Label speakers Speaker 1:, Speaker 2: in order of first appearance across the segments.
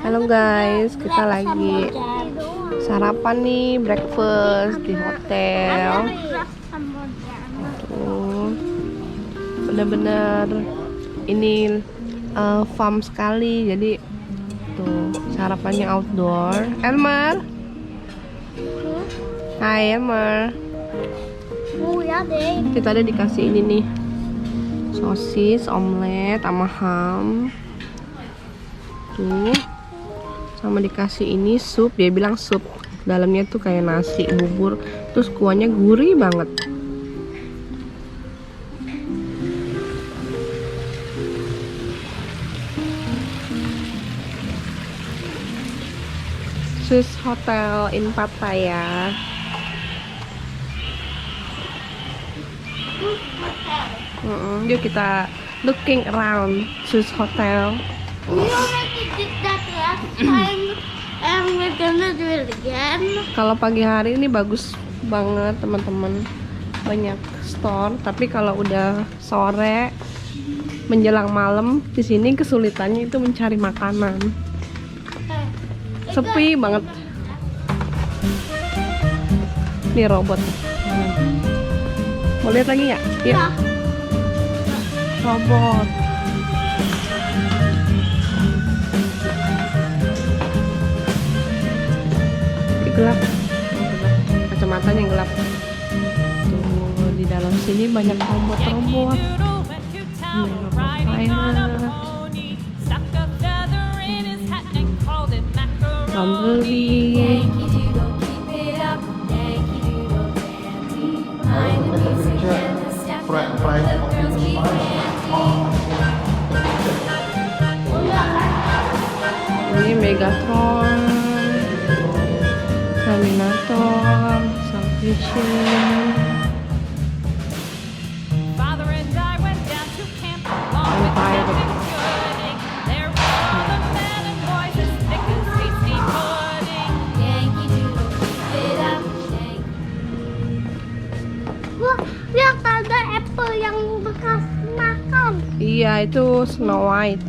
Speaker 1: Halo guys, kita lagi sarapan nih, breakfast di hotel. Tuh, bener-bener ini farm sekali. Jadi tuh sarapannya outdoor. Elmer, hai Elmer. Kita ada dikasih ini nih, sosis, omelet, sama ham. Tuh, sama dikasih ini sup. Dia bilang sup, dalamnya tuh kayak nasi bubur, terus kuahnya gurih banget. Swiss Hotel in Pattaya. Yuk kita looking around Swiss Hotel.
Speaker 2: We already did that last time and we're gonna do it again.
Speaker 1: Kalau pagi hari ini bagus banget teman-teman, banyak store. Tapi kalau udah sore menjelang malam, di sini kesulitannya itu mencari makanan. Sepi banget. Nih robot. Mau lihat lagi nggak? Yuk. Robot. Gelap, kacamatanya gelap. Tuh di dalam sini banyak robot-robot. Bumblebee. Ini Megatron, Terminator, Salvation, Empire.
Speaker 2: Lihat ada apple yang bekas makan.
Speaker 1: Iya, itu Snow White.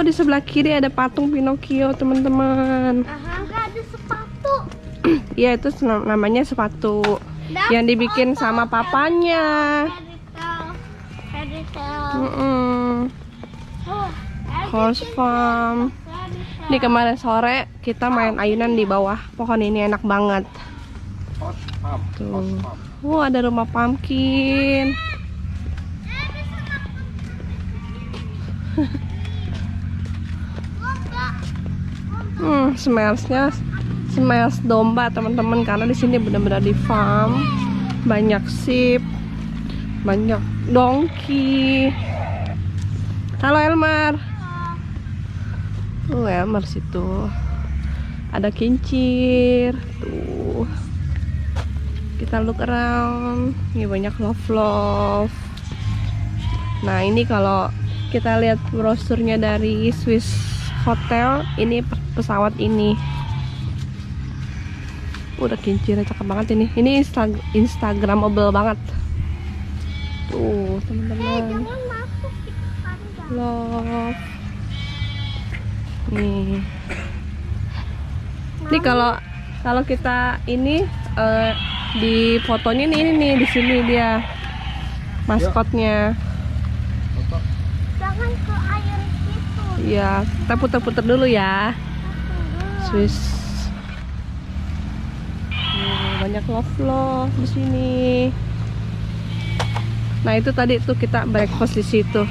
Speaker 1: Di sebelah kiri ada patung Pinocchio, teman-teman.
Speaker 2: Nggak ada sepatu.
Speaker 1: Iya, itu namanya sepatu yang dibikin sama papanya. Horse farm. Di kemarin sore kita main ayunan di bawah pohon ini, enak banget. Tuh. Ada rumah pumpkin. Smells domba teman-teman, karena di sini benar-benar di farm. Banyak sheep, banyak donkey. Halo Elmer. Elmer situ. Ada kincir. Tuh. Kita look around. Ini banyak love. Nah, ini kalau kita lihat brosurnya dari Swiss Hotel, ini pesawat ini. Udah kincirnya cakep banget ini. Ini Instagramable banget. Tuh, teman-teman. Love. Nih. Ini kalau kita ini di fotonya ini di sini dia maskotnya.
Speaker 2: Jangan ke air situ.
Speaker 1: Iya, kita putar-putar dulu ya. Swiss. Banyak love di sini. Nah, itu tadi tuh kita breakfast di situ.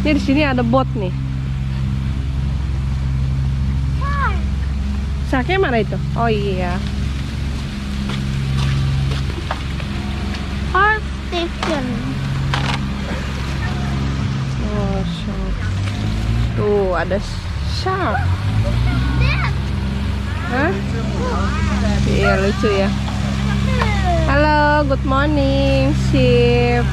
Speaker 1: Ini di sini ada bot nih. Saknya mana itu? Oh iya.
Speaker 2: Horse station.
Speaker 1: Oh, shark. Tuh ada shark. Hah? Iya, lucu ya. Halo, good morning, sheep.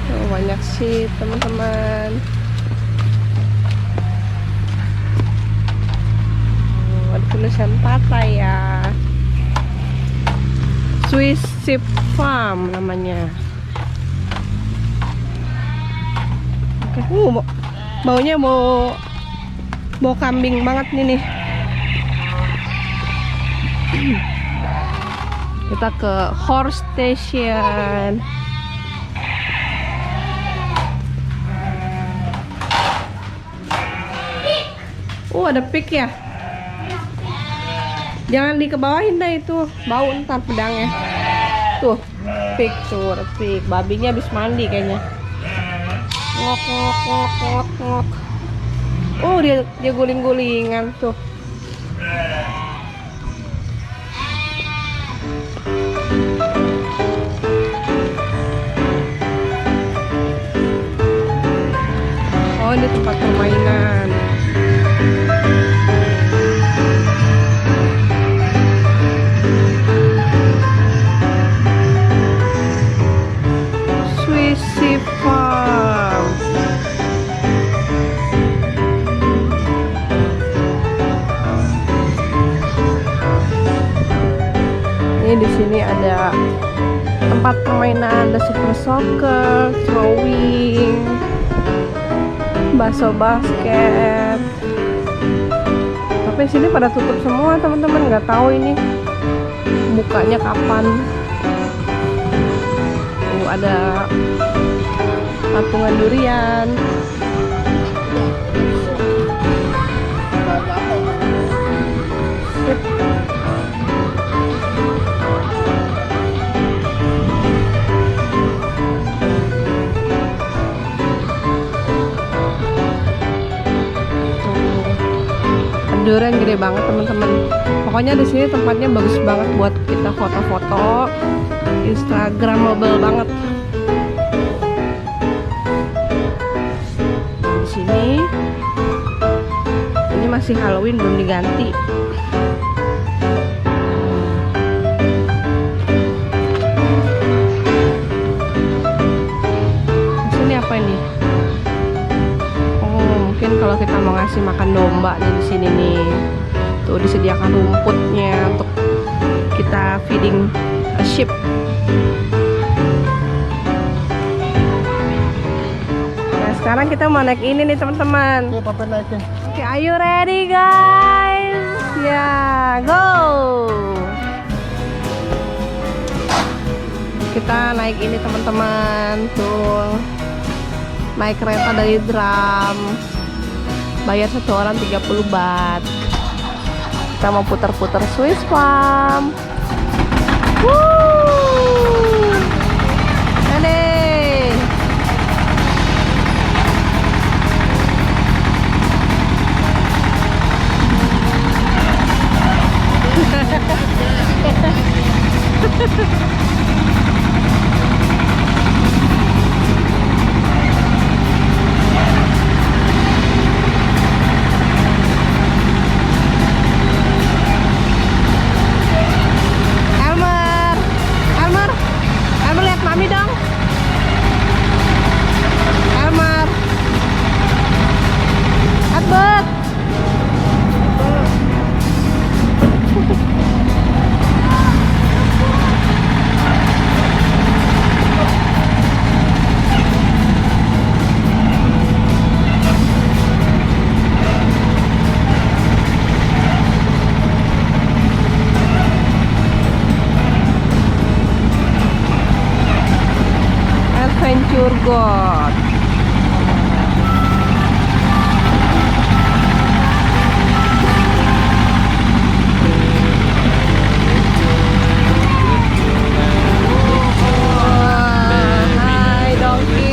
Speaker 1: Tuh, banyak sheep, teman-teman. Ada tulisan Pattaya. Swiss Sheep Farm namanya. Oke, baunya bau kambing banget nih. Kita ke horse station. Ada pig ya. Jangan dikebawahin dah itu, bau ntar pedangnya. Tuh, pig tuh, ada pig. Babinya habis mandi kayaknya. Ngok ngok ngok ngok ngok. Dia guling-gulingan tuh. Oh, ini tempat permainan. Swiss Sheep Farm. Ini di sini ada tempat permainan, ada super soccer, throwing, bakso basket. Tapi sini pada tutup semua teman-teman, nggak tahu ini bukanya kapan. Ada patungan durian. Sip. Durian gede banget teman-teman. Pokoknya di sini tempatnya bagus banget buat kita foto-foto, instagramable banget. Di sini ini masih Halloween, belum diganti. Di sini apa ini? Mungkin kalau kita mau ngasih makan domba nih di sini nih, tuh disediakan rumputnya untuk kita feeding a sheep. Nah sekarang kita mau naik ini nih teman-teman. Oke, are you ready guys? Ya, go. Kita naik ini teman-teman, tuh naik kereta dari Drum. Bayar satu orang 30 baht. Kita mau putar-putar Swiss Farm. Woo! Ready? Elmer lihat mami dong. Elmer, Albert. Adventure God. Hai donkey.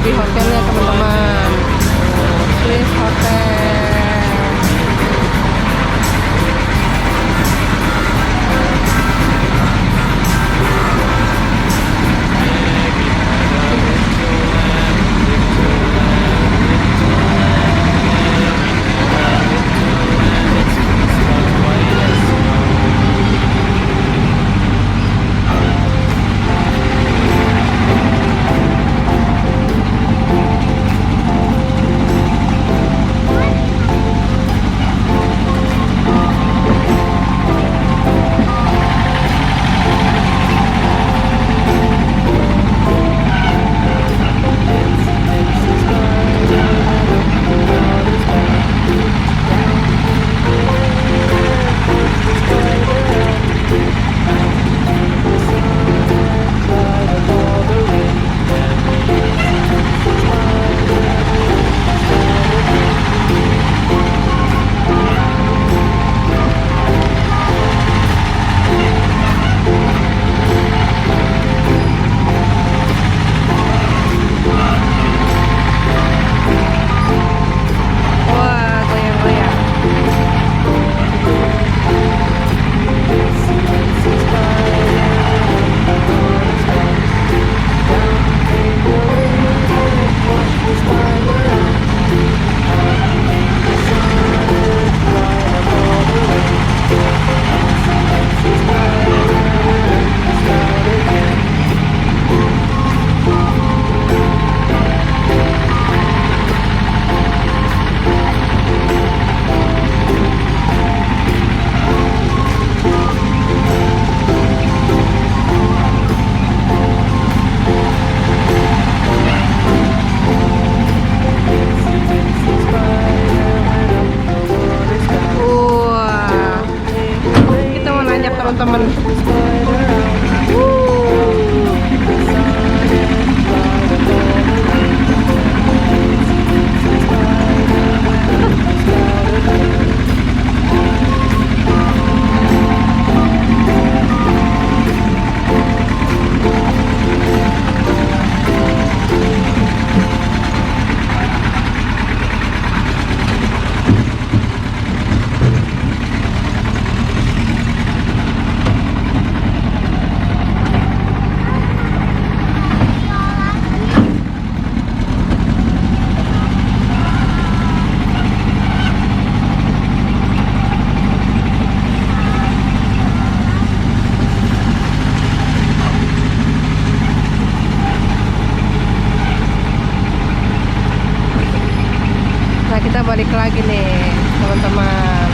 Speaker 1: lobby hotelnya teman-teman. Swiss Hotel. Teman-teman, nah kita balik lagi nih teman-teman,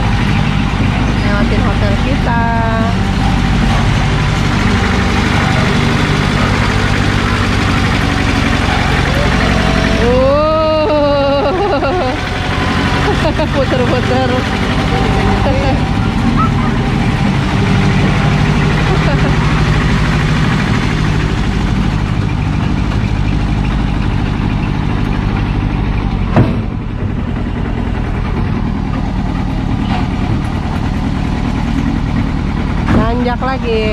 Speaker 1: lewatin hotel kita. Puter-puter. Nanjak lagi.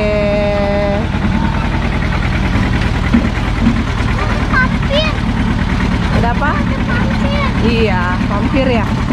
Speaker 2: Vampir.
Speaker 1: Ada apa?
Speaker 2: Vampir.
Speaker 1: Iya, vampir ya.